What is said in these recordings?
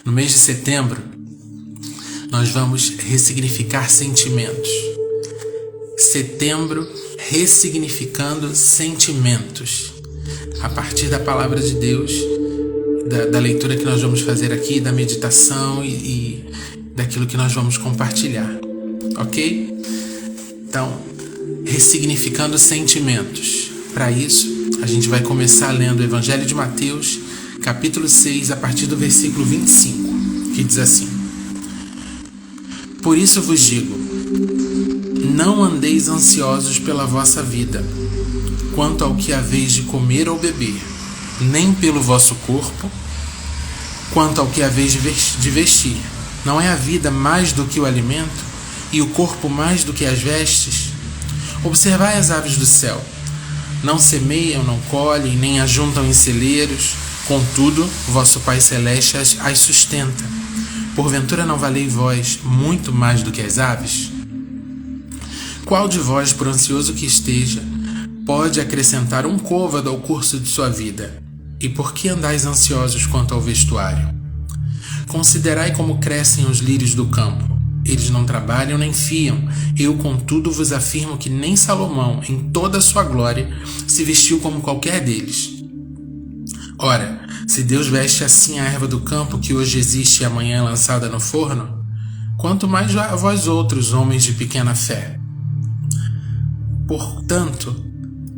No mês de setembro, nós vamos ressignificar sentimentos. Setembro, ressignificando sentimentos. A partir da palavra de Deus, da leitura que nós vamos fazer aqui, da meditação e daquilo que nós vamos compartilhar. Ok? Então, ressignificando sentimentos. Para isso, a gente vai começar lendo o Evangelho de Mateus, capítulo 6, a partir do versículo 25, que diz assim: Por isso vos digo, não andeis ansiosos pela vossa vida, quanto ao que haveis de comer ou beber, nem pelo vosso corpo, quanto ao que haveis de vestir. Não é a vida mais do que o alimento, e o corpo mais do que as vestes? Observai as aves do céu. Não semeiam, não colhem, nem ajuntam em celeiros, contudo, vosso Pai Celeste as sustenta. Porventura não valeis vós muito mais do que as aves? Qual de vós, por ansioso que esteja, pode acrescentar um côvado ao curso de sua vida? E por que andais ansiosos quanto ao vestuário? Considerai como crescem os lírios do campo. Eles não trabalham nem fiam. Eu, contudo, vos afirmo que nem Salomão, em toda a sua glória, se vestiu como qualquer deles. Ora, se Deus veste assim a erva do campo, que hoje existe e amanhã é lançada no forno, quanto mais vós outros, homens de pequena fé. Portanto,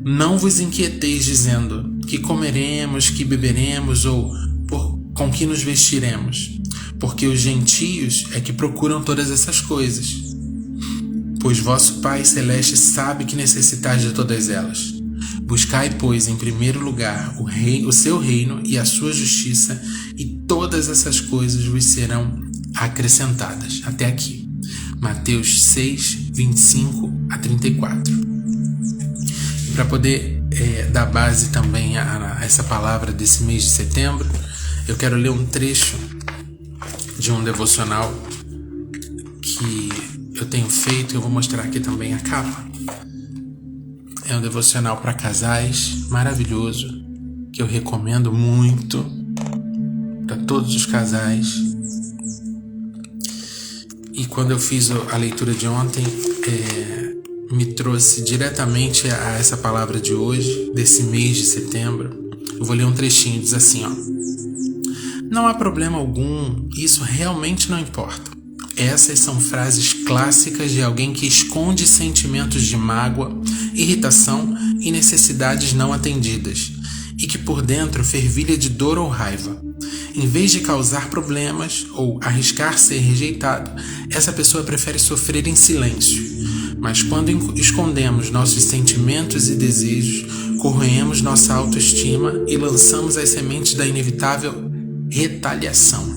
não vos inquieteis dizendo que comeremos, que beberemos ou com que nos vestiremos, porque os gentios é que procuram todas essas coisas. Pois vosso Pai Celeste sabe que necessitais de todas elas. Buscai, pois, em primeiro lugar o seu reino e a sua justiça, e todas essas coisas vos serão acrescentadas. Até aqui. Mateus 6, 25 a 34. E para poder dar base também a essa palavra desse mês de setembro, eu quero ler um trecho de um devocional que eu tenho feito. Eu vou mostrar aqui também a capa. É um devocional para casais, maravilhoso, que eu recomendo muito para todos os casais. E quando eu fiz a leitura de ontem, me trouxe diretamente a essa palavra de hoje, desse mês de setembro. Eu vou ler um trechinho, diz assim, ó: Não há problema algum, isso realmente não importa. Essas são frases clássicas de alguém que esconde sentimentos de mágoa, irritação e necessidades não atendidas, e que por dentro fervilha de dor ou raiva. Em vez de causar problemas ou arriscar ser rejeitado, essa pessoa prefere sofrer em silêncio. Mas quando escondemos nossos sentimentos e desejos, corroemos nossa autoestima e lançamos as sementes da inevitável retaliação.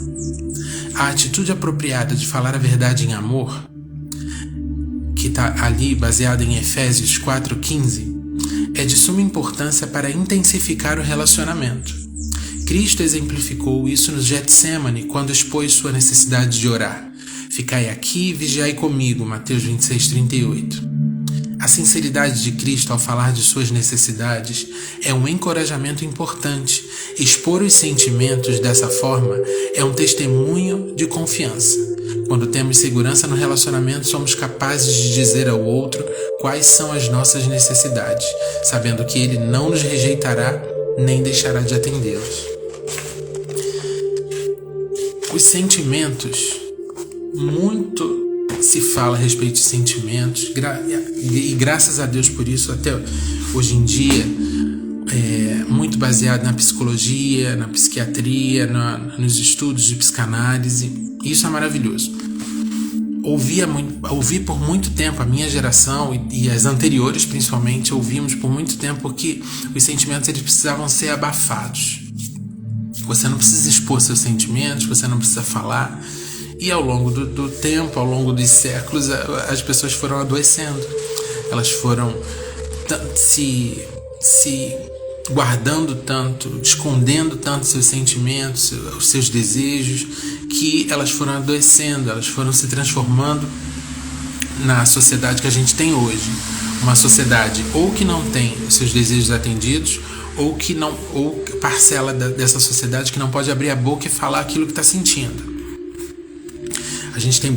A atitude apropriada de falar a verdade em amor, que está ali baseada em Efésios 4,15, é de suma importância para intensificar o relacionamento. Cristo exemplificou isso no Getsêmani quando expôs sua necessidade de orar. Ficai aqui e vigiai comigo, Mateus 26,38. A sinceridade de Cristo ao falar de suas necessidades é um encorajamento importante. Expor os sentimentos dessa forma é um testemunho de confiança. Quando temos segurança no relacionamento, somos capazes de dizer ao outro quais são as nossas necessidades, sabendo que ele não nos rejeitará nem deixará de atendê-las. Os sentimentos, muito se fala a respeito de sentimentos, e graças a Deus por isso, até hoje em dia, muito baseado na psicologia, na psiquiatria, nos estudos de psicanálise. Isso é maravilhoso. Ouvi por muito tempo, a minha geração e as anteriores principalmente, ouvimos por muito tempo que os sentimentos eles precisavam ser abafados. Você não precisa expor seus sentimentos, você não precisa falar. E ao longo do tempo, ao longo dos séculos, as pessoas foram adoecendo. Elas foram se guardando tanto, escondendo tanto seus sentimentos, os seus desejos, que elas foram adoecendo, elas foram se transformando na sociedade que a gente tem hoje. Uma sociedade ou que não tem os seus desejos atendidos, ou parcela dessa sociedade que não pode abrir a boca e falar aquilo que está sentindo. A gente tem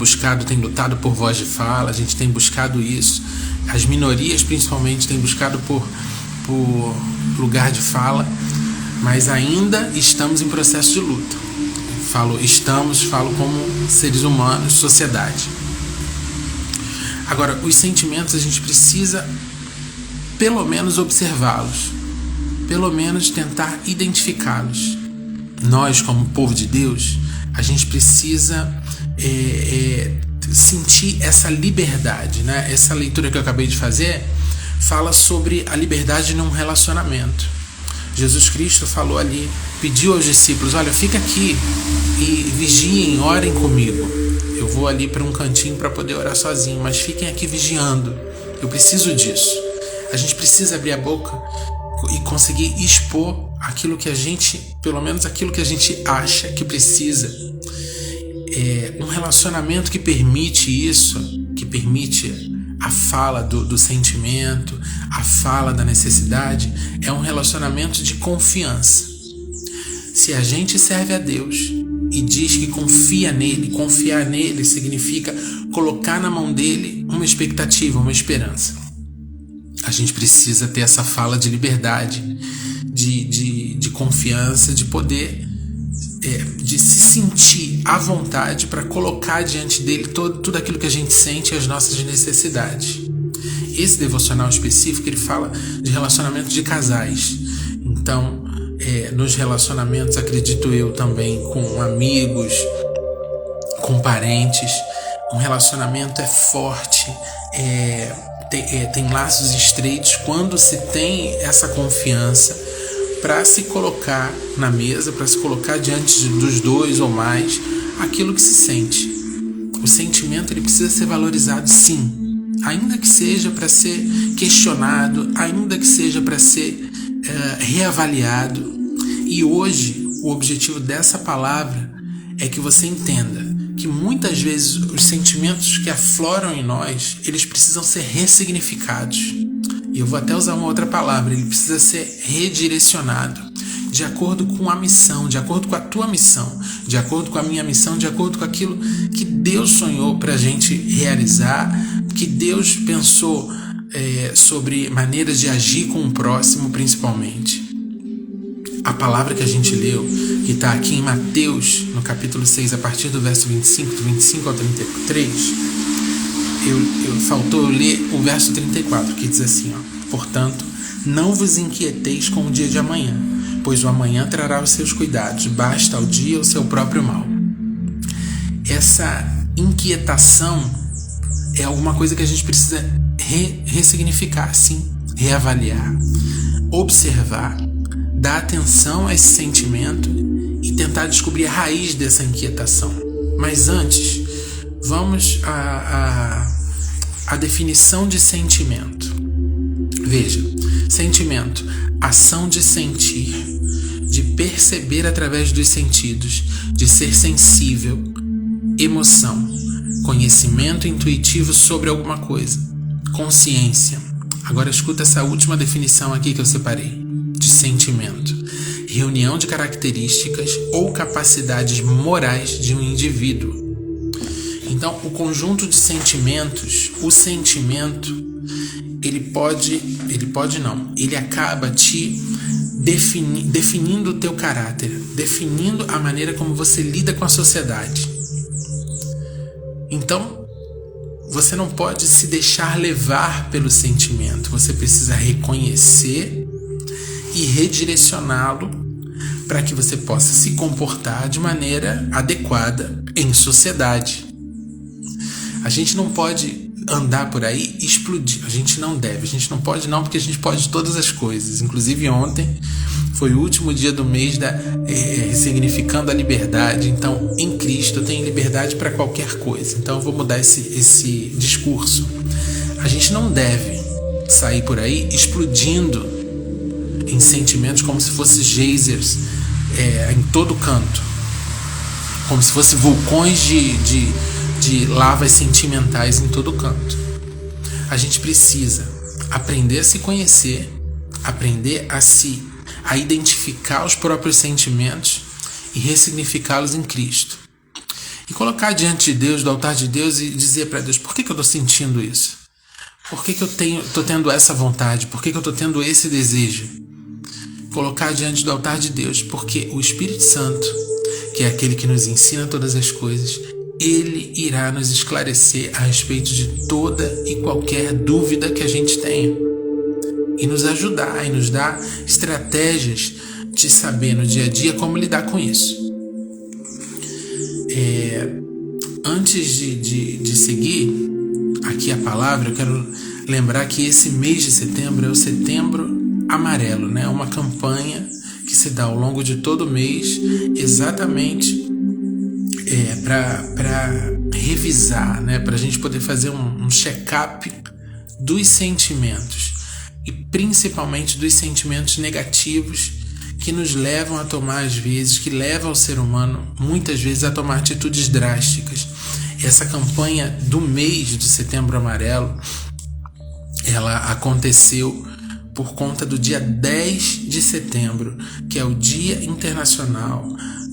lutado por voz de fala, a gente tem buscado isso. As minorias, principalmente, têm buscado por lugar de fala, mas ainda estamos em processo de luta. Falo como seres humanos, sociedade. Agora, os sentimentos a gente precisa pelo menos observá-los, pelo menos tentar identificá-los. Nós, como povo de Deus, a gente precisa sentir essa liberdade, né? Essa leitura que eu acabei de fazer fala sobre a liberdade num relacionamento. Jesus Cristo falou ali, pediu aos discípulos: olha, fica aqui e vigiem, orem comigo. Eu vou ali para um cantinho para poder orar sozinho, mas fiquem aqui vigiando. Eu preciso disso. A gente precisa abrir a boca e conseguir expor aquilo que a gente, pelo menos aquilo que a gente acha que precisa. Um relacionamento que permite isso, que permite a fala do sentimento, a fala da necessidade, é um relacionamento de confiança. Se a gente serve a Deus e diz que confia nele, confiar nele significa colocar na mão dele uma expectativa, uma esperança. A gente precisa ter essa fala de liberdade, de confiança, de poder, de se sentir à vontade para colocar diante dele tudo aquilo que a gente sente e as nossas necessidades. Esse devocional específico, ele fala de relacionamento de casais. Então, nos relacionamentos, acredito eu, também com amigos, com parentes, um relacionamento é forte, tem laços estreitos quando se tem essa confiança para se colocar na mesa, para se colocar diante dos dois ou mais aquilo que se sente. O sentimento, ele precisa ser valorizado, sim, ainda que seja para ser questionado, ainda que seja para ser reavaliado. E hoje o objetivo dessa palavra é que você entenda que muitas vezes os sentimentos que afloram em nós, eles precisam ser ressignificados. E eu vou até usar uma outra palavra: ele precisa ser redirecionado de acordo com a missão, de acordo com a tua missão, de acordo com a minha missão, de acordo com aquilo que Deus sonhou para a gente realizar, que Deus pensou sobre maneiras de agir com o próximo, principalmente. A palavra que a gente leu, que está aqui em Mateus, no capítulo 6, a partir do verso 25, do 25 ao 33, faltou eu ler o verso 34, que diz assim, portanto, não vos inquieteis com o dia de amanhã, pois o amanhã trará os seus cuidados, basta ao dia o seu próprio mal. Essa inquietação é alguma coisa que a gente precisa ressignificar, sim, reavaliar, observar, dar atenção a esse sentimento e tentar descobrir a raiz dessa inquietação. Mas antes, vamos à definição de sentimento. Veja, sentimento, ação de sentir, de perceber através dos sentidos, de ser sensível, emoção, conhecimento intuitivo sobre alguma coisa, consciência. Agora escuta essa última definição aqui que eu separei, de sentimento: reunião de características ou capacidades morais de um indivíduo. Então, o conjunto de sentimentos, o sentimento, ele acaba te definindo o teu caráter, definindo a maneira como você lida com a sociedade. Então, você não pode se deixar levar pelo sentimento, você precisa reconhecer e redirecioná-lo para que você possa se comportar de maneira adequada em sociedade. A gente não pode andar por aí e explodir, a gente não deve, a gente não pode não, porque a gente pode todas as coisas. Inclusive ontem foi o último dia do mês ressignificando a liberdade. Então, em Cristo eu tenho liberdade para qualquer coisa. Então eu vou mudar esse discurso. A gente não deve sair por aí explodindo em sentimentos como se fossem geysers em todo canto, como se fossem vulcões de lavas sentimentais em todo canto. A gente precisa aprender a se conhecer, aprender a se a identificar os próprios sentimentos e ressignificá-los em Cristo. E colocar diante de Deus, do altar de Deus, e dizer para Deus: por que eu estou sentindo isso? Por que eu estou tendo essa vontade? Por que eu estou tendo esse desejo? Colocar diante do altar de Deus, porque o Espírito Santo, que é aquele que nos ensina todas as coisas, ele irá nos esclarecer a respeito de toda e qualquer dúvida que a gente tenha e nos ajudar e nos dar estratégias de saber no dia a dia como lidar com isso. Antes de seguir aqui a palavra, eu quero lembrar que esse mês de setembro é o Setembro Amarelo, né? Uma campanha que se dá ao longo de todo o mês, exatamente para revisar, né? Para a gente poder fazer um check-up dos sentimentos, e principalmente dos sentimentos negativos que nos levam a tomar, às vezes, que levam o ser humano muitas vezes a tomar atitudes drásticas. Essa campanha do mês de Setembro Amarelo, ela aconteceu por conta do dia 10 de setembro, que é o Dia Internacional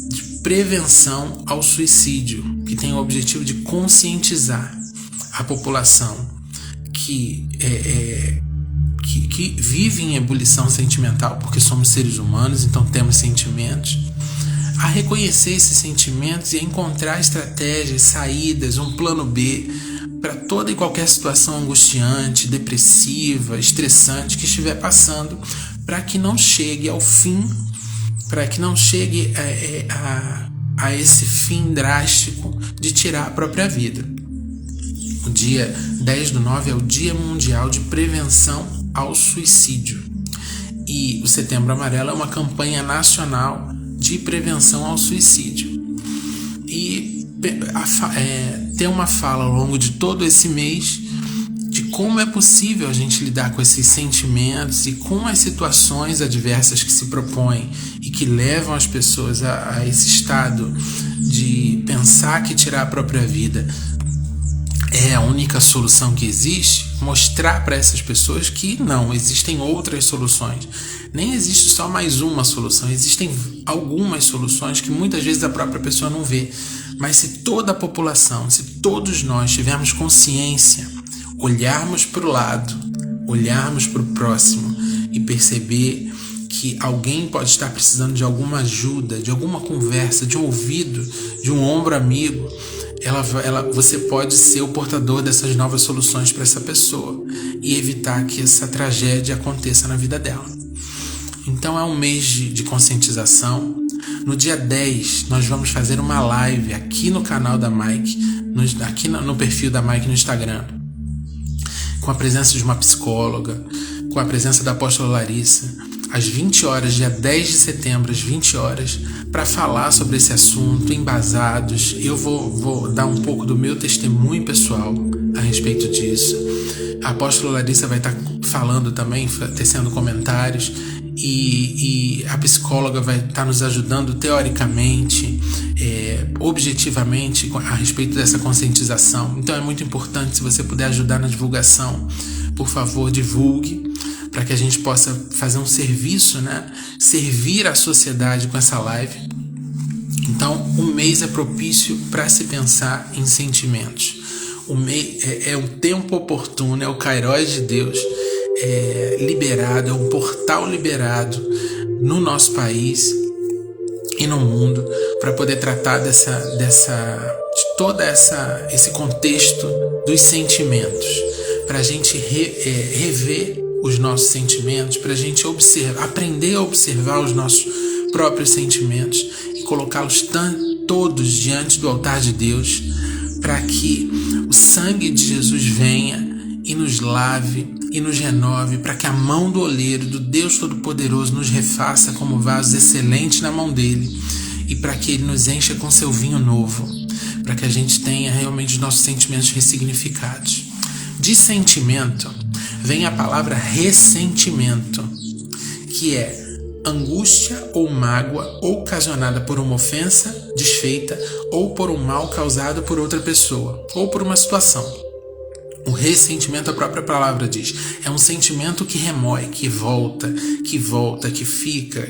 de Prevenção ao Suicídio, que tem o objetivo de conscientizar a população que vive em ebulição sentimental, porque somos seres humanos, então temos sentimentos, a reconhecer esses sentimentos e a encontrar estratégias, saídas, um plano B para toda e qualquer situação angustiante, depressiva, estressante que estiver passando, para que não chegue ao fim, para que não chegue a esse fim drástico de tirar a própria vida. O dia 10/9 é o Dia Mundial de Prevenção ao Suicídio. E o Setembro Amarelo é uma campanha nacional de prevenção ao suicídio. E ter uma fala ao longo de todo esse mês de como é possível a gente lidar com esses sentimentos e com as situações adversas que se propõem e que levam as pessoas a esse estado de pensar que tirar a própria vida é a única solução que existe. Mostrar para essas pessoas que não, existem outras soluções. Nem existe só mais uma solução, existem algumas soluções que muitas vezes a própria pessoa não vê. Mas se toda a população, se todos nós tivermos consciência, olharmos para o lado, olharmos para o próximo e perceber que alguém pode estar precisando de alguma ajuda, de alguma conversa, de um ouvido, de um ombro amigo, você pode ser o portador dessas novas soluções para essa pessoa e evitar que essa tragédia aconteça na vida dela. Então é um mês de conscientização. No dia 10 nós vamos fazer uma live aqui no canal da Mike, aqui no perfil da Mike no Instagram, com a presença de uma psicóloga, com a presença da apóstola Larissa, às 20 horas, dia 10 de setembro, às 20 horas, para falar sobre esse assunto, embasados. Eu vou dar um pouco do meu testemunho pessoal a respeito disso. A apóstola Larissa vai estar falando também, tecendo comentários, e a psicóloga vai estar nos ajudando teoricamente, objetivamente, a respeito dessa conscientização. Então é muito importante, se você puder ajudar na divulgação, por favor, divulgue, para que a gente possa fazer um serviço, né? Servir a sociedade com essa live. Então, o mês é propício para se pensar em sentimentos. O mês é um tempo oportuno, é o Kairos de Deus liberado, é um portal liberado no nosso país e no mundo para poder tratar de todo esse contexto dos sentimentos, para a gente rever os nossos sentimentos, para a gente aprender a observar os nossos próprios sentimentos e colocá-los todos diante do altar de Deus, para que o sangue de Jesus venha e nos lave e nos renove, para que a mão do oleiro, do Deus Todo-Poderoso, nos refaça como vasos excelentes na mão dele, e para que ele nos encha com seu vinho novo, para que a gente tenha realmente os nossos sentimentos ressignificados. De sentimento vem a palavra ressentimento, que é angústia ou mágoa ocasionada por uma ofensa desfeita ou por um mal causado por outra pessoa ou por uma situação. O ressentimento, a própria palavra diz, é um sentimento que remói, que volta, que fica,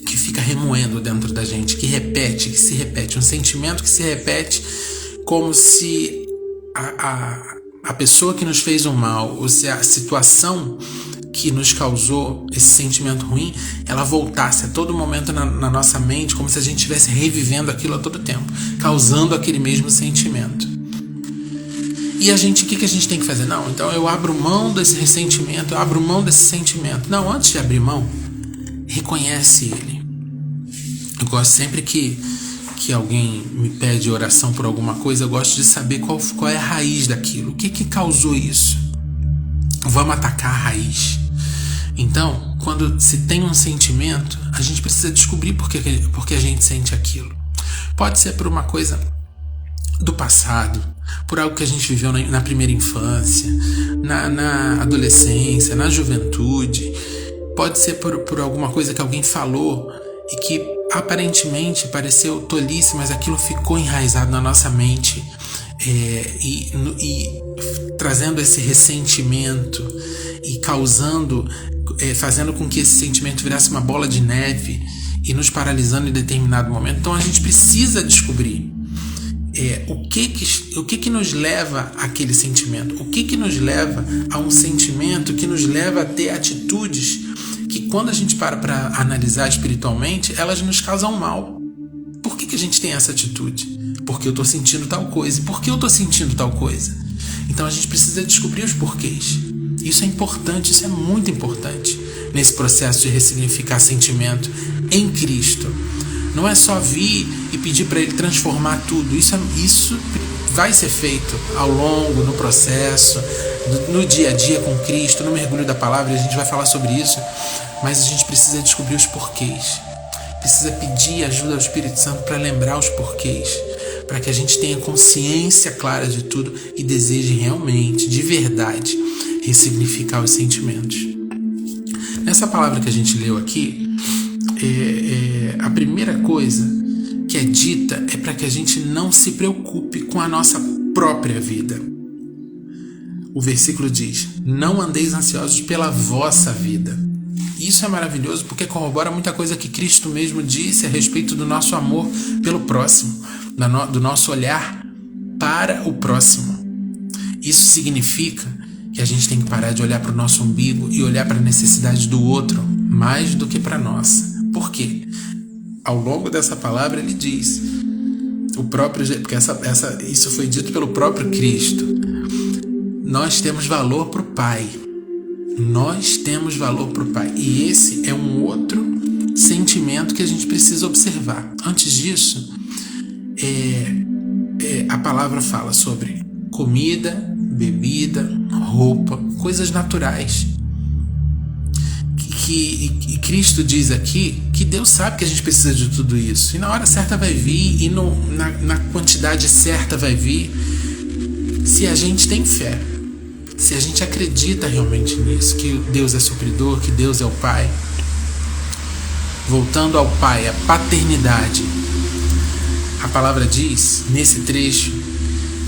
que fica remoendo dentro da gente, que se repete, um sentimento que se repete como se a pessoa que nos fez o mal, ou se a situação que nos causou esse sentimento ruim, ela voltasse a todo momento na nossa mente, como se a gente estivesse revivendo aquilo a todo tempo, causando aquele mesmo sentimento. E o que a gente tem que fazer? Não, então eu abro mão desse ressentimento, eu abro mão desse sentimento. Não, antes de abrir mão, reconhece ele. Eu gosto sempre que alguém me pede oração por alguma coisa, eu gosto de saber qual é a raiz daquilo. O que causou isso? Vamos atacar a raiz. Então, quando se tem um sentimento, a gente precisa descobrir por que a gente sente aquilo. Pode ser por uma coisa do passado, por algo que a gente viveu na primeira infância, na adolescência, na juventude. Pode ser por alguma coisa que alguém falou e que aparentemente pareceu tolice, mas aquilo ficou enraizado na nossa mente, e trazendo esse ressentimento e fazendo com que esse sentimento virasse uma bola de neve e nos paralisando em determinado momento. Então a gente precisa descobrir o que nos leva àquele sentimento, o que nos leva a um sentimento que nos leva a ter atitudes que, quando a gente para analisar espiritualmente, elas nos causam mal. Por que a gente tem essa atitude? Porque eu estou sentindo tal coisa. E por que eu estou sentindo tal coisa? Então a gente precisa descobrir os porquês. Isso é importante, isso é muito importante nesse processo de ressignificar sentimento em Cristo. Não é só vir e pedir para Ele transformar tudo. Isso vai ser feito ao longo, no processo, no dia a dia com Cristo, no mergulho da palavra, e a gente vai falar sobre isso. Mas a gente precisa descobrir os porquês. Precisa pedir ajuda ao Espírito Santo para lembrar os porquês, para que a gente tenha consciência clara de tudo e deseje realmente, de verdade, ressignificar os sentimentos. Nessa palavra que a gente leu aqui, a primeira coisa que é dita é para que a gente não se preocupe com a nossa própria vida. O versículo diz: não andeis ansiosos pela vossa vida. Isso é maravilhoso porque corrobora muita coisa que Cristo mesmo disse a respeito do nosso amor pelo próximo, do nosso olhar para o próximo. Isso significa que a gente tem que parar de olhar para o nosso umbigo e olhar para a necessidade do outro mais do que para a nossa. Por quê? Ao longo dessa palavra ele diz, porque isso foi dito pelo próprio Cristo, nós temos valor para o Pai. Nós temos valor para o Pai. E esse é um outro sentimento que a gente precisa observar. Antes disso, a palavra fala sobre comida, bebida, roupa, coisas naturais. E Cristo diz aqui que Deus sabe que a gente precisa de tudo isso. E na hora certa vai vir, e na quantidade certa vai vir, se a gente tem fé. Se a gente acredita realmente nisso, que Deus é supridor, que Deus é o Pai. Voltando ao Pai, a paternidade. A palavra diz, nesse trecho,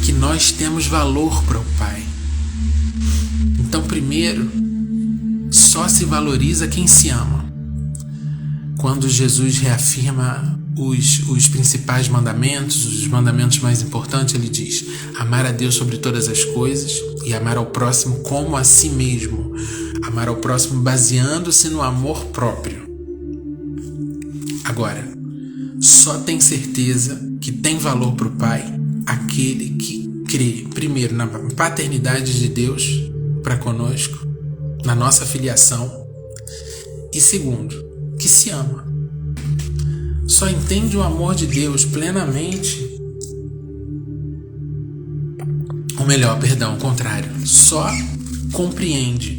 que nós temos valor para o Pai. Então, primeiro, só se valoriza quem se ama. Quando Jesus reafirma os principais mandamentos, os mandamentos mais importantes, ele diz: amar a Deus sobre todas as coisas e amar ao próximo como a si mesmo. Amar ao próximo baseando-se no amor próprio. Agora, só tem certeza que tem valor para o Pai aquele que crê, primeiro, na paternidade de Deus para conosco, na nossa filiação, e segundo, que se ama. Só entende o amor de Deus plenamente, o contrário, só compreende,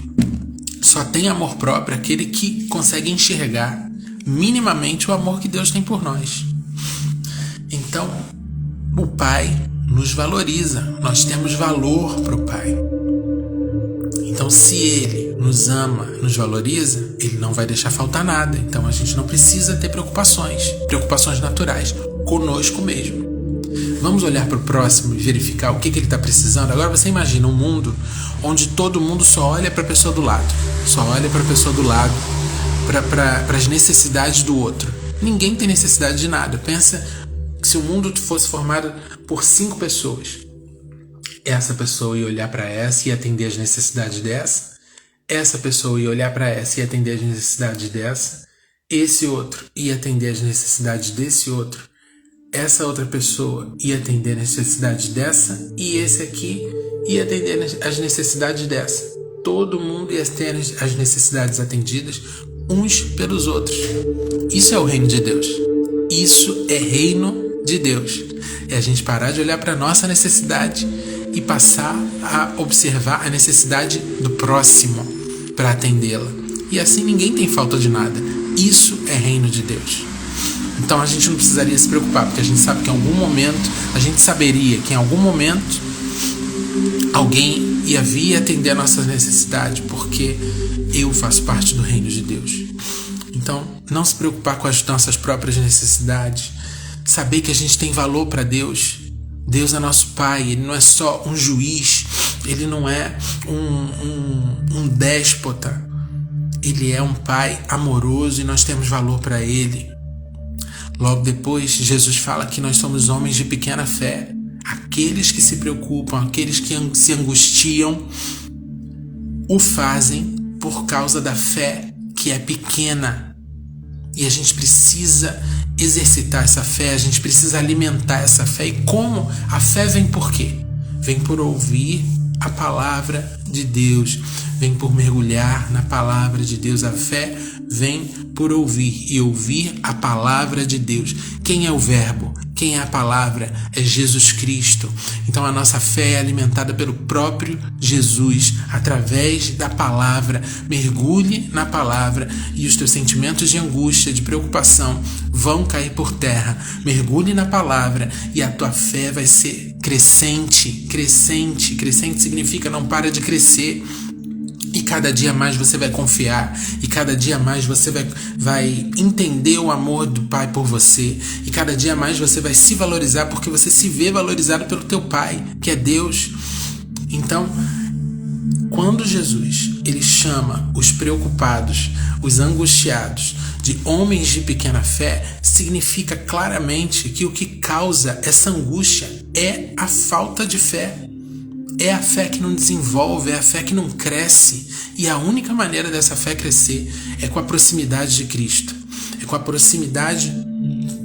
só tem amor próprio aquele que consegue enxergar minimamente o amor que Deus tem por nós. Então, o Pai nos valoriza, nós temos valor para o Pai. Então, se Ele nos ama, nos valoriza, Ele não vai deixar faltar nada. Então, a gente não precisa ter preocupações naturais, conosco mesmo. Vamos olhar para o próximo e verificar o que ele está precisando. Agora você imagina um mundo onde todo mundo só olha para a pessoa do lado, para as necessidades do outro. Ninguém tem necessidade de nada. Pensa que se o mundo fosse formado por 5 pessoas, essa pessoa ia olhar para essa e atender as necessidades dessa, essa pessoa ia olhar para essa e atender as necessidades dessa, esse outro ia atender as necessidades desse outro, essa outra pessoa ia atender as necessidades dessa e esse aqui ia atender as necessidades dessa. Todo mundo ia ter as necessidades atendidas uns pelos outros. Isso é o reino de Deus. Isso é reino de Deus. É a gente parar de olhar para a nossa necessidade e passar a observar a necessidade do próximo para atendê-la. E assim ninguém tem falta de nada. Isso é reino de Deus. Então a gente não precisaria se preocupar, porque a gente sabe que em algum momento, a gente saberia que em algum momento alguém ia vir atender a nossa necessidade, porque eu faço parte do reino de Deus. Então, não se preocupar com as nossas próprias necessidades. Saber que a gente tem valor para Deus. Deus é nosso Pai. Ele não é só um juiz. Ele não é um déspota. Ele é um Pai amoroso e nós temos valor para Ele. Logo depois, Jesus fala que nós somos homens de pequena fé. Aqueles que se preocupam, aqueles que se angustiam, o fazem por causa da fé que é pequena. E a gente precisa exercitar essa fé, a gente precisa alimentar essa fé. E como? A fé vem por quê? Vem por ouvir a palavra de Deus, vem por mergulhar na palavra de Deus. A fé vem por ouvir e ouvir a palavra de Deus. Quem é o verbo? Quem é a palavra? É Jesus Cristo. Então a nossa fé é alimentada pelo próprio Jesus, através da palavra. Mergulhe na palavra e os teus sentimentos de angústia, de preocupação vão cair por terra. Mergulhe na palavra e a tua fé vai ser crescente. Crescente significa não para de crescer. E cada dia mais você vai confiar. E cada dia mais você vai entender o amor do Pai por você. E cada dia mais você vai se valorizar, porque você se vê valorizado pelo teu Pai, que é Deus. Então, quando Jesus ele chama os preocupados, os angustiados, de homens de pequena fé, significa claramente que o que causa essa angústia é a falta de fé. É a fé que não desenvolve, é a fé que não cresce. E a única maneira dessa fé crescer é com a proximidade de Cristo. É com a proximidade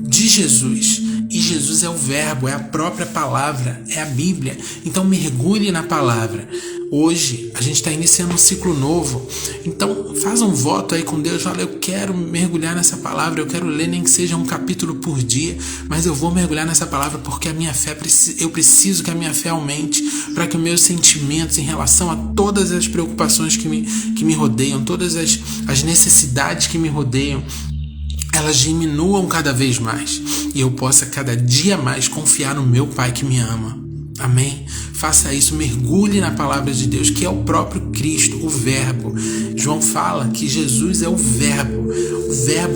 de Jesus. E Jesus é o verbo, é a própria palavra, é a Bíblia. Então mergulhe na palavra. Hoje a gente está iniciando um ciclo novo. Então faz um voto aí com Deus. Fala, eu quero mergulhar nessa palavra. Eu quero ler nem que seja um capítulo por dia, mas eu vou mergulhar nessa palavra porque a minha fé, eu preciso que a minha fé aumente, para que os meus sentimentos em relação a todas as preocupações que me rodeiam, todas as necessidades que me rodeiam, elas diminuam cada vez mais e eu possa cada dia mais confiar no meu Pai que me ama. Amém? Faça isso, mergulhe na palavra de Deus, que é o próprio Cristo, o verbo. João fala que Jesus é o verbo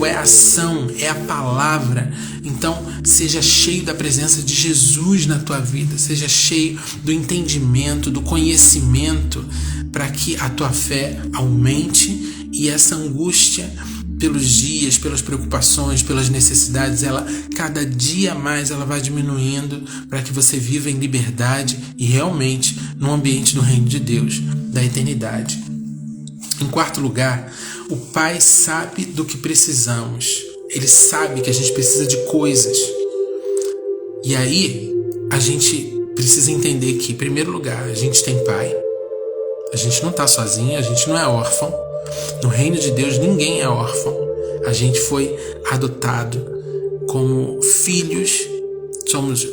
é a ação, é a palavra. Então seja cheio da presença de Jesus na tua vida, seja cheio do entendimento, do conhecimento, para que a tua fé aumente e essa angústia pelos dias, pelas preocupações, pelas necessidades, ela cada dia mais ela vai diminuindo, para que você viva em liberdade e realmente no ambiente do reino de Deus, da eternidade. Em quarto lugar, o Pai sabe do que precisamos. Ele sabe que a gente precisa de coisas. E aí, a gente precisa entender que, em primeiro lugar, a gente tem Pai. A gente não está sozinho, a gente não é órfão. No reino de Deus ninguém é órfão. A gente foi adotado como filhos.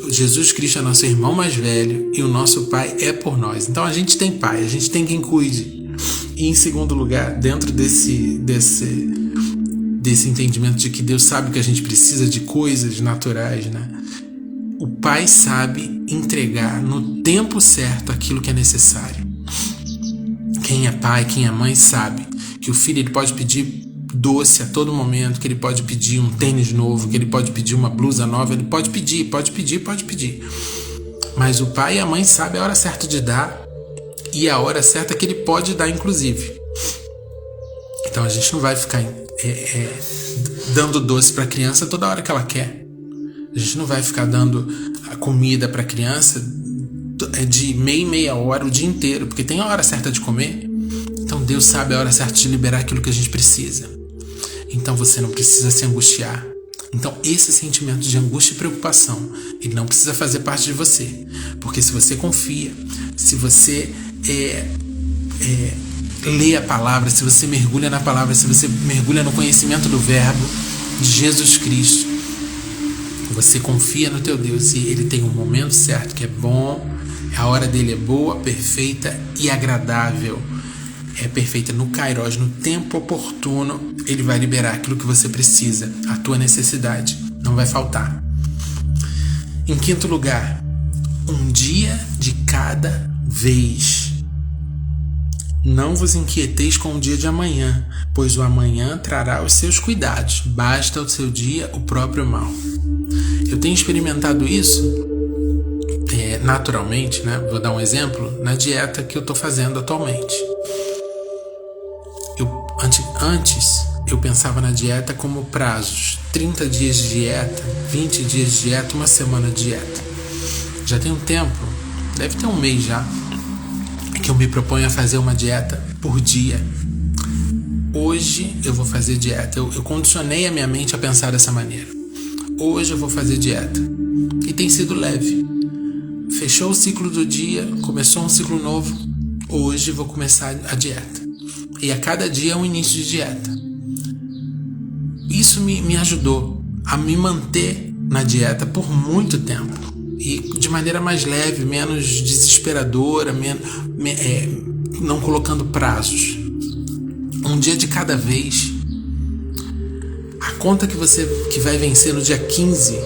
Jesus Cristo é nosso irmão mais velho e o nosso Pai é por nós. Então a gente tem Pai, a gente tem quem cuide. E em segundo lugar, dentro desse entendimento de que Deus sabe que a gente precisa de coisas naturais, né? O Pai sabe entregar no tempo certo aquilo que é necessário. Quem é pai, quem é mãe sabe que o filho ele pode pedir doce a todo momento, que ele pode pedir um tênis novo, que ele pode pedir uma blusa nova, ele pode pedir. Mas o pai e a mãe sabem a hora certa de dar e a hora certa que ele pode dar, inclusive. Então a gente não vai ficar dando doce para a criança toda hora que ela quer. A gente não vai ficar dando a comida para a criança de meia hora o dia inteiro, porque tem a hora certa de comer. Então Deus sabe a hora certa de liberar aquilo que a gente precisa. Então você não precisa se angustiar. Então esse sentimento de angústia e preocupação, ele não precisa fazer parte de você. Porque se você confia, se você lê a palavra, se você mergulha na palavra, se você mergulha no conhecimento do verbo de Jesus Cristo, você confia no teu Deus e ele tem um momento certo que é bom, a hora dele é boa, perfeita e agradável. É perfeita no kairos, no tempo oportuno, ele vai liberar aquilo que você precisa, a tua necessidade, não vai faltar. Em quinto lugar, um dia de cada vez. Não vos inquieteis com o dia de amanhã, pois o amanhã trará os seus cuidados, basta ao seu dia o próprio mal. Eu tenho experimentado isso naturalmente, né? Vou dar um exemplo, na dieta que eu estou fazendo atualmente. Antes eu pensava na dieta como prazos, 30 dias de dieta, 20 dias de dieta, uma semana de dieta. Já tem um tempo, deve ter um mês já, que eu me proponho a fazer uma dieta por dia. Hoje eu vou fazer dieta, eu condicionei a minha mente a pensar dessa maneira. Hoje eu vou fazer dieta, e tem sido leve. Fechou o ciclo do dia, começou um ciclo novo, hoje vou começar a dieta. E a cada dia é um início de dieta. Isso me ajudou a me manter na dieta por muito tempo. E de maneira mais leve, menos desesperadora, não colocando prazos. Um dia de cada vez. A conta que vai vencer no dia 15,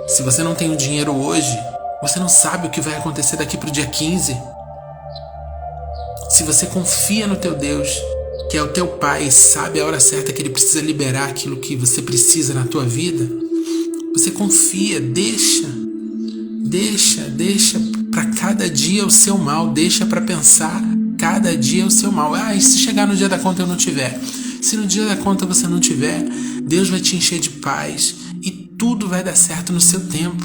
se você não tem o dinheiro hoje, você não sabe o que vai acontecer daqui para o dia 15. Se você confia no teu Deus, que é o teu Pai, sabe a hora certa que Ele precisa liberar aquilo que você precisa na tua vida, você confia, deixa para cada dia o seu mal, deixa para pensar cada dia o seu mal. E se chegar no dia da conta eu não tiver? Se no dia da conta você não tiver, Deus vai te encher de paz e tudo vai dar certo no seu tempo.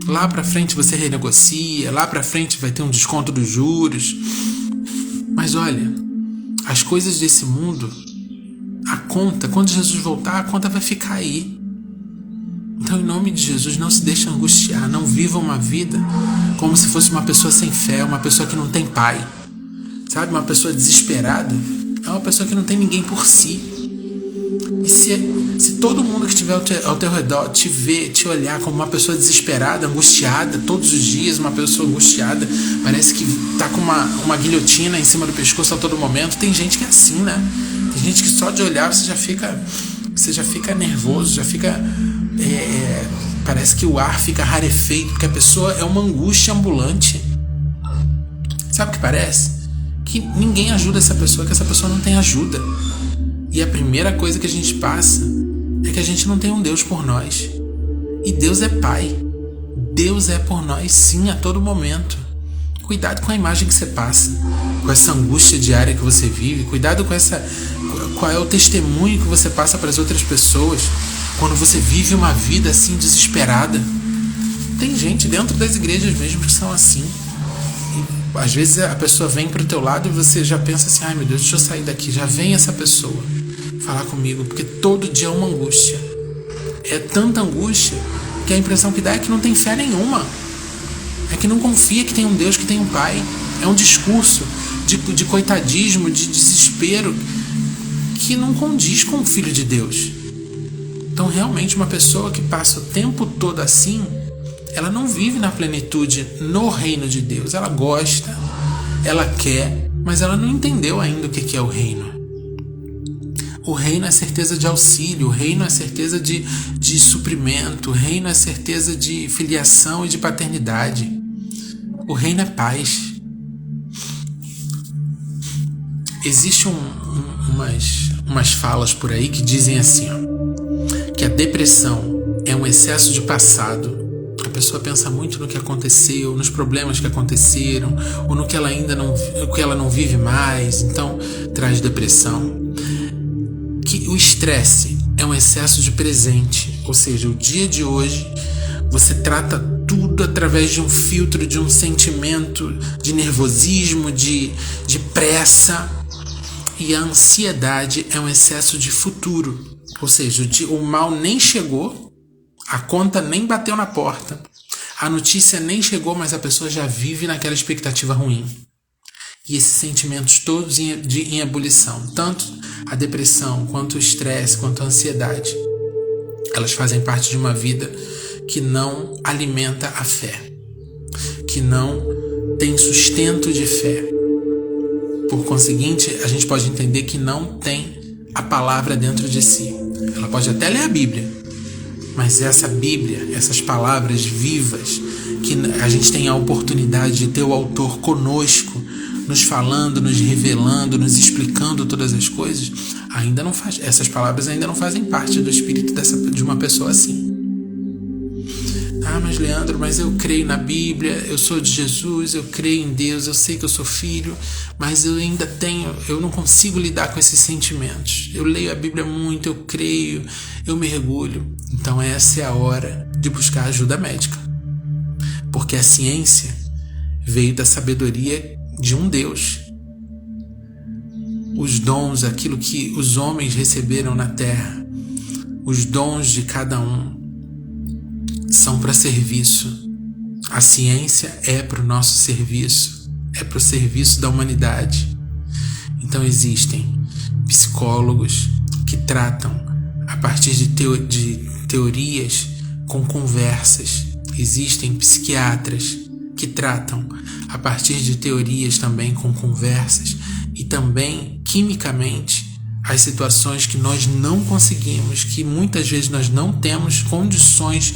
Lá pra frente você renegocia, lá pra frente vai ter um desconto dos juros. Mas olha, as coisas desse mundo, a conta, quando Jesus voltar, a conta vai ficar aí. Então, em nome de Jesus, não se deixe angustiar, não viva uma vida como se fosse uma pessoa sem fé, uma pessoa que não tem pai. Sabe, uma pessoa desesperada é uma pessoa que não tem ninguém por si. E se todo mundo que estiver ao teu redor te ver, te olhar como uma pessoa desesperada, angustiada, todos os dias uma pessoa angustiada, parece que tá com uma guilhotina em cima do pescoço a todo momento. Tem gente que é assim, né? Tem gente que só de olhar você já fica nervoso, já fica... parece que o ar fica rarefeito, porque a pessoa é uma angústia ambulante. Sabe o que parece? Que ninguém ajuda essa pessoa, que essa pessoa não tem ajuda. E a primeira coisa que a gente passa é que a gente não tem um Deus por nós. E Deus é Pai. Deus é por nós, sim, a todo momento. Cuidado com a imagem que você passa, com essa angústia diária que você vive. Cuidado com qual é o testemunho que você passa para as outras pessoas quando você vive uma vida assim desesperada. Tem gente dentro das igrejas mesmo que são assim. E, às vezes a pessoa vem para o teu lado e você já pensa assim: ai meu Deus, deixa eu sair daqui. Já vem essa pessoa falar comigo, porque todo dia é uma angústia. É tanta angústia que a impressão que dá é que não tem fé nenhuma. É que não confia que tem um Deus, que tem um Pai. É um discurso de coitadismo, de desespero, que não condiz com o Filho de Deus. Então realmente uma pessoa que passa o tempo todo assim, ela não vive na plenitude no reino de Deus. Ela gosta, ela quer, mas ela não entendeu ainda o que é o reino. O reino é certeza de auxílio, o reino é certeza de suprimento, o reino é certeza de filiação e de paternidade. O reino é paz. Existem umas falas por aí que dizem assim, ó, que a depressão é um excesso de passado. A pessoa pensa muito no que aconteceu, nos problemas que aconteceram, ou no que ela não vive mais, então traz depressão. Que o estresse é um excesso de presente, ou seja, o dia de hoje você trata tudo através de um filtro, de um sentimento de nervosismo, de pressa. E a ansiedade é um excesso de futuro, ou seja, o mal nem chegou, a conta nem bateu na porta, a notícia nem chegou, mas a pessoa já vive naquela expectativa ruim. E esses sentimentos todos em ebulição, tanto a depressão, quanto o estresse, quanto a ansiedade, elas fazem parte de uma vida que não alimenta a fé, que não tem sustento de fé. Por conseguinte, a gente pode entender que não tem a palavra dentro de si. Ela pode até ler a Bíblia, mas essa Bíblia, essas palavras vivas, que a gente tem a oportunidade de ter o autor conosco, nos falando, nos revelando, nos explicando todas as coisas, ainda não faz. Essas palavras ainda não fazem parte do espírito de uma pessoa assim. Ah, mas Leandro, mas eu creio na Bíblia, eu sou de Jesus, eu creio em Deus, eu sei que eu sou filho, mas eu não consigo lidar com esses sentimentos. Eu leio a Bíblia muito, eu creio, eu mergulho. Então essa é a hora de buscar ajuda médica. Porque a ciência veio da sabedoria de um Deus. Os dons, aquilo que os homens receberam na terra, os dons de cada um, são para serviço. A ciência é para o nosso serviço, é para o serviço da humanidade. Então existem psicólogos que tratam a partir de teorias com conversas. Existem psiquiatras que tratam a partir de teorias também com conversas, e também quimicamente as situações que nós não conseguimos, que muitas vezes nós não temos condições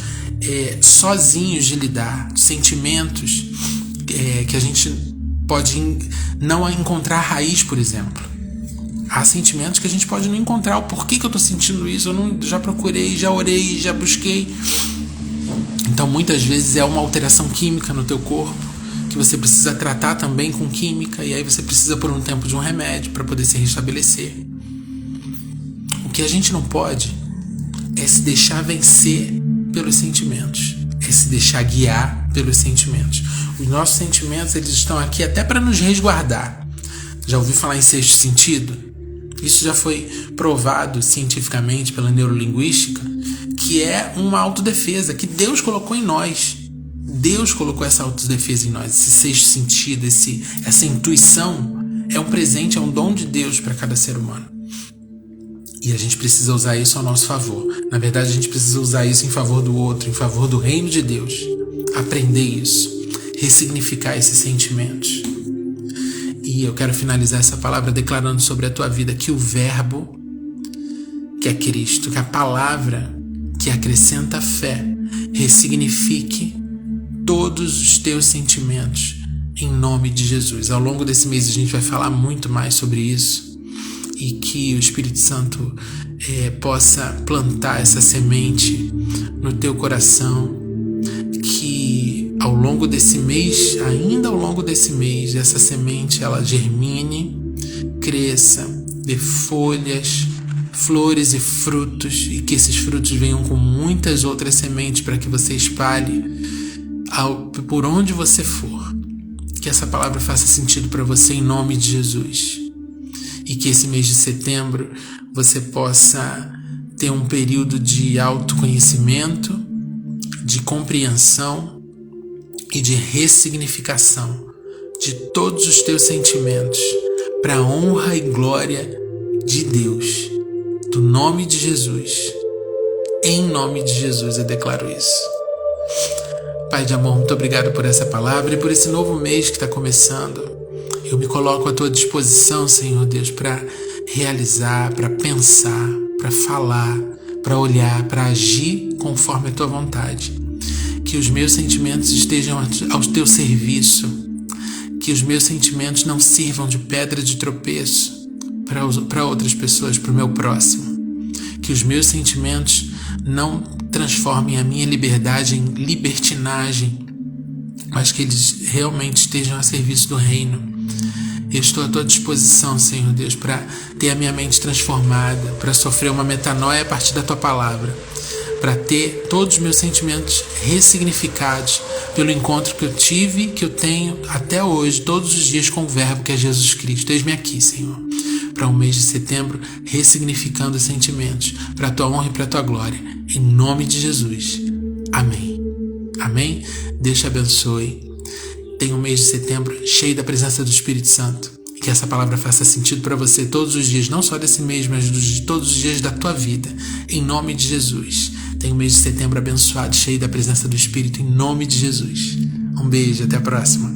sozinhos de lidar, sentimentos que a gente pode não encontrar raiz, por exemplo. Há sentimentos que a gente pode não encontrar o porquê que eu estou sentindo isso, já procurei, já orei, já busquei. Então muitas vezes é uma alteração química no teu corpo, que você precisa tratar também com química, e aí você precisa por um tempo de um remédio para poder se restabelecer. O que a gente não pode é se deixar vencer pelos sentimentos, é se deixar guiar pelos sentimentos. Os nossos sentimentos, eles estão aqui até para nos resguardar. Já ouviu falar em sexto sentido? Isso já foi provado cientificamente pela neurolinguística, que é uma autodefesa que Deus colocou em nós. Deus colocou essa autodefesa em nós, esse sexto sentido, essa intuição é um presente, é um dom de Deus para cada ser humano. E a gente precisa usar isso ao nosso favor. Na verdade, a gente precisa usar isso em favor do outro, em favor do reino de Deus. Aprender isso, ressignificar esses sentimentos. E eu quero finalizar essa palavra declarando sobre a tua vida que o Verbo, que é Cristo, que a palavra que acrescenta fé, ressignifique todos os teus sentimentos em nome de Jesus. Ao longo desse mês a gente vai falar muito mais sobre isso, e que o Espírito Santo possa plantar essa semente no teu coração, que ao longo desse mês, ainda ao longo desse mês, essa semente ela germine, cresça, dê folhas, flores e frutos, e que esses frutos venham com muitas outras sementes para que você espalhe por onde você for. Que essa palavra faça sentido para você em nome de Jesus. E que esse mês de setembro você possa ter um período de autoconhecimento, de compreensão e de ressignificação de todos os teus sentimentos para a honra e glória de Deus. Do nome de Jesus. Em nome de Jesus eu declaro isso. Pai de amor, muito obrigado por essa palavra e por esse novo mês que está começando. Eu me coloco à tua disposição, Senhor Deus, para realizar, para pensar, para falar, para olhar, para agir conforme a tua vontade. Que os meus sentimentos estejam ao teu serviço. Que os meus sentimentos não sirvam de pedra de tropeço, para outras pessoas, para o meu próximo. Que os meus sentimentos não transformem a minha liberdade em libertinagem, mas que eles realmente estejam a serviço do reino. Eu estou à tua disposição, Senhor Deus, para ter a minha mente transformada, para sofrer uma metanoia a partir da tua palavra, para ter todos os meus sentimentos ressignificados pelo encontro que eu tive, que eu tenho até hoje, todos os dias com o Verbo que é Jesus Cristo. Eis-me aqui, Senhor, para o mês de setembro, ressignificando os sentimentos, para a tua honra e para a tua glória. Em nome de Jesus. Amém. Amém? Deus te abençoe. Tenha um mês de setembro cheio da presença do Espírito Santo. E que essa palavra faça sentido para você todos os dias, não só desse mês, mas de todos os dias da tua vida. Em nome de Jesus. Tenha um mês de setembro abençoado, cheio da presença do Espírito, em nome de Jesus. Um beijo, até a próxima.